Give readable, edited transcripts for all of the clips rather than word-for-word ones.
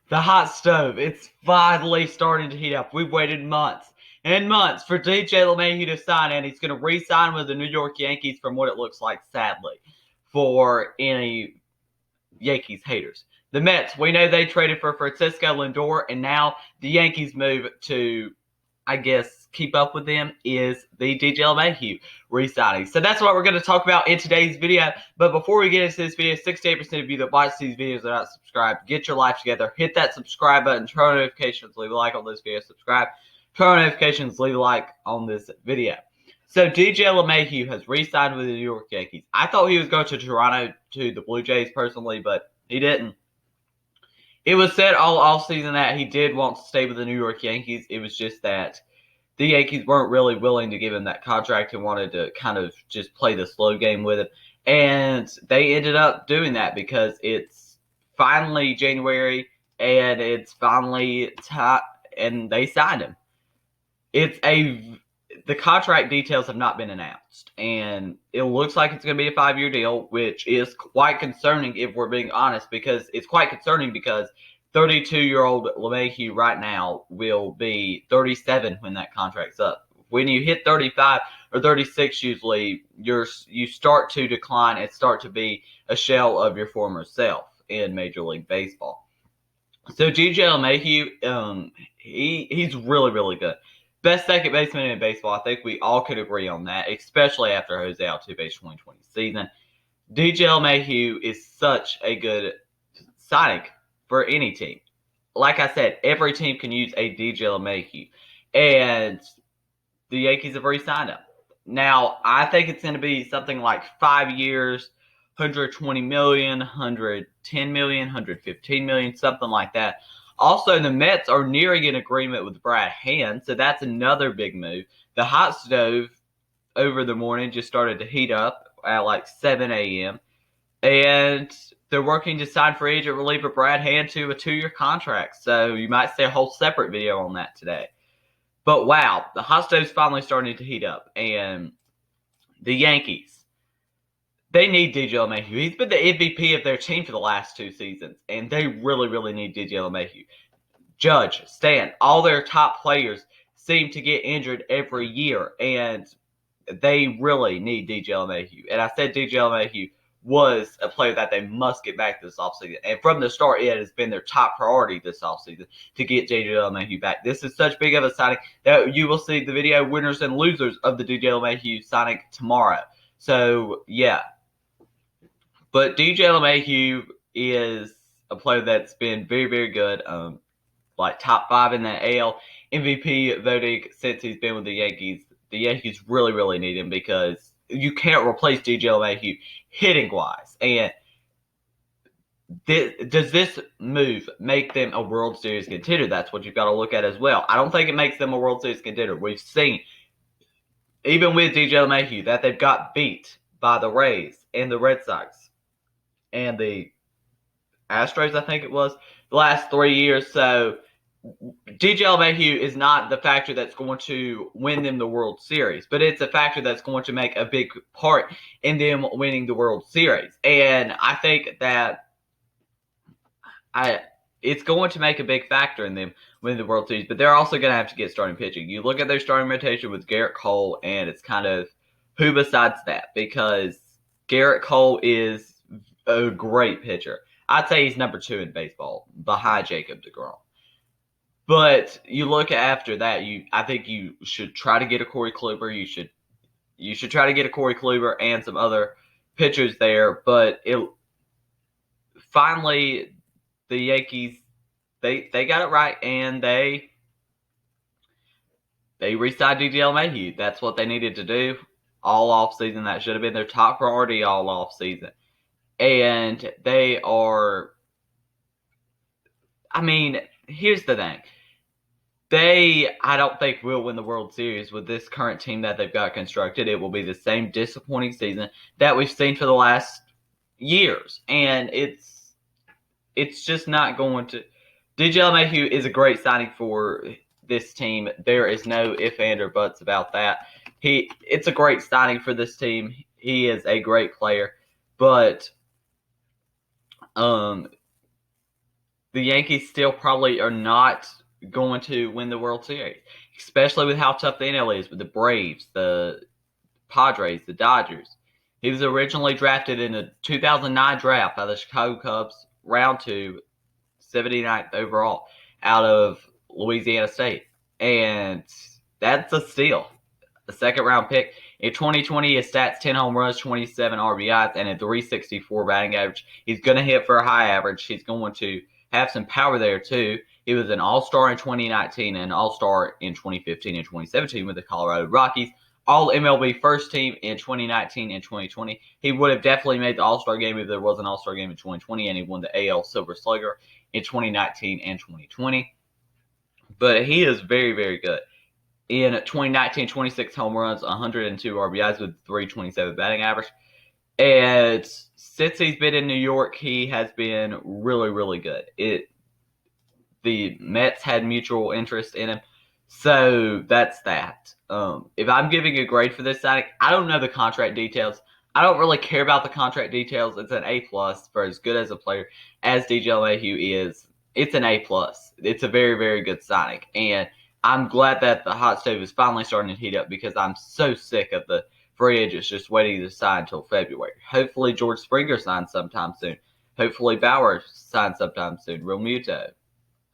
The hot stove, it's finally starting to heat up. We've waited months and months for DJ Lemahieu to sign, and he's going to re-sign with the New York Yankees from what it looks like, sadly, for any Yankees haters. The Mets, we know they traded for Francisco Lindor, and now the Yankees move to, I guess, keep up with them is the DJ LeMahieu re-signing. So that's what we're going to talk about in today's video. But before we get into this video, 68% of you that watch these videos are not subscribed. Get your life together. Hit that subscribe button. Turn on notifications. Leave a like on this video. Subscribe. Turn on notifications. Leave a like on this video. So DJ LeMahieu has re-signed with the New York Yankees. I thought he was going to Toronto to the Blue Jays personally, but he didn't. It was said all offseason that he did want to stay with the New York Yankees. It was just that the Yankees weren't really willing to give him that contract and wanted to kind of just play the slow game with him. And they ended up doing that because it's finally January and it's finally time, and they signed him. The contract details have not been announced, and it looks like it's going to be a 5-year deal, which is quite concerning if we're being honest, because it's quite concerning because 32-year-old LeMahieu right now will be 37 when that contract's up. When you hit 35 or 36, usually you start to decline and start to be a shell of your former self in Major League Baseball. So DJ LeMahieu, he's really, really good. Best second baseman in baseball. I think we all could agree on that, especially after Jose Altuve's 2020 season. DJ LeMahieu is such a good signing for any team. Like I said, every team can use a DJ LeMahieu, and the Yankees have re-signed him. Now, I think it's going to be something like 5 years, 120 million, 110 million, 115 million, something like that. Also, the Mets are nearing an agreement with Brad Hand, so that's another big move. The hot stove over the morning just started to heat up at like 7 a.m., and they're working to sign free agent reliever Brad Hand to a 2-year contract, so you might see a whole separate video on that today. But wow, the hot stove's finally starting to heat up, and the Yankees, they need DJ LeMahieu. He's been the MVP of their team for the last 2 seasons, and they really, really need DJ LeMahieu. Judge, Stan, all their top players seem to get injured every year, and they really need DJ LeMahieu. And I said DJ LeMahieu was a player that they must get back this offseason. And from the start, it has been their top priority this offseason to get DJ LeMahieu back. This is such big of a signing that you will see the video winners and losers of the DJ LeMahieu signing tomorrow. So, yeah. But DJ LeMahieu is a player that's been very, very good. Like top 5 in the AL MVP voting since he's been with the Yankees. The Yankees really, really need him because you can't replace DJ LeMahieu hitting-wise. And does this move make them a World Series contender? That's what you've got to look at as well. I don't think it makes them a World Series contender. We've seen, even with DJ LeMahieu, that they've got beat by the Rays and the Red Sox and the Astros, I think it was, the last 3 years. So DJ LeMahieu is not the factor that's going to win them the World Series, but it's a factor that's going to make a big part in them winning the World Series. And I think that it's going to make a big factor in them winning the World Series, but they're also going to have to get starting pitching. You look at their starting rotation with Garrett Cole, and it's kind of who besides that, because Garrett Cole is a great pitcher. I'd say he's number 2 in baseball behind Jacob deGrom. But you look after that, I think you should try to get a Corey Kluber. You should try to get a Corey Kluber and some other pitchers there. But finally, the Yankees, they got it right, and they re-signed DJ LeMahieu. That's what they needed to do all offseason. That should have been their top priority all offseason. And they are, I mean, here's the thing. I don't think, will win the World Series with this current team that they've got constructed. It will be the same disappointing season that we've seen for the last years. And it's just not going to. DJ LeMahieu is a great signing for this team. There is no ifs, ands, or buts about that. It's a great signing for this team. He is a great player. But the the Yankees still probably are not going to win the World Series, especially with how tough the NL is with the Braves, the Padres, the Dodgers. He was originally drafted in the 2009 draft by the Chicago Cubs, round 2, 79th overall, out of Louisiana State. And that's a steal. A second round pick. In 2020, his stats 10 home runs, 27 RBIs, and a 364 batting average. He's going to hit for a high average. He's going to have some power there, too. He was an all-star in 2019 and an all-star in 2015 and 2017 with the Colorado Rockies. All MLB first team in 2019 and 2020. He would have definitely made the All-Star game if there was an All-Star game in 2020, and he won the AL Silver Slugger in 2019 and 2020. But he is very, very good. In 2019, 26 home runs, 102 RBIs with 327 batting average. And since he's been in New York, he has been really, really good. The Mets had mutual interest in him. So that's that. If I'm giving a grade for this signing, I don't know the contract details. I don't really care about the contract details. It's an A+ for as good as a player as DJ LeMahieu is. It's an A+. It's a very, very good signing. And I'm glad that the hot stove is finally starting to heat up because I'm so sick of the free agents just waiting to sign until February. Hopefully George Springer signs sometime soon. Hopefully Bauer signs sometime soon. Real Muto.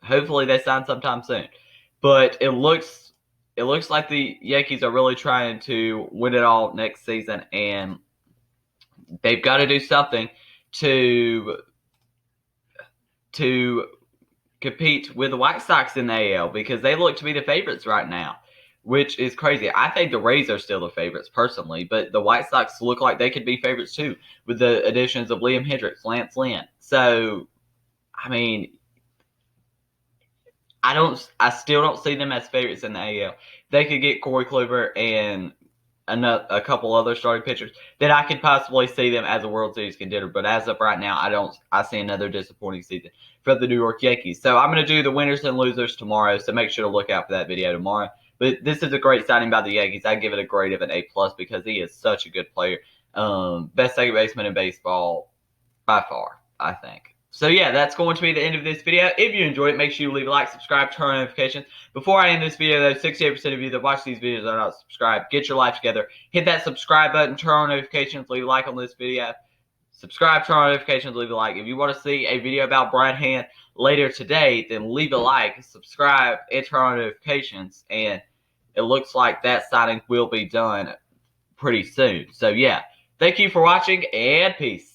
Hopefully they sign sometime soon. But it looks like the Yankees are really trying to win it all next season, and they've got to do something to compete with the White Sox in the AL because they look to be the favorites right now, which is crazy. I think the Rays are still the favorites personally, but the White Sox look like they could be favorites too with the additions of Liam Hendricks, Lance Lynn. So, I mean, I still don't see them as favorites in the AL. They could get Corey Kluber and a couple other starting pitchers, then I could possibly see them as a World Series contender. But as of right now, I see another disappointing season for the New York Yankees. So I'm going to do the winners and losers tomorrow. So make sure to look out for that video tomorrow. But this is a great signing by the Yankees. I give it a grade of an A+ because he is such a good player. Best second baseman in baseball by far, I think. So yeah, that's going to be the end of this video. If you enjoyed it, make sure you leave a like, subscribe, turn on notifications. Before I end this video, though, 68% of you that watch these videos are not subscribed. Get your life together. Hit that subscribe button, turn on notifications, leave a like on this video. Subscribe, turn on notifications, leave a like. If you want to see a video about Brian Hand later today, then leave a like, subscribe, and turn on notifications. And it looks like that signing will be done pretty soon. So yeah, thank you for watching, and peace.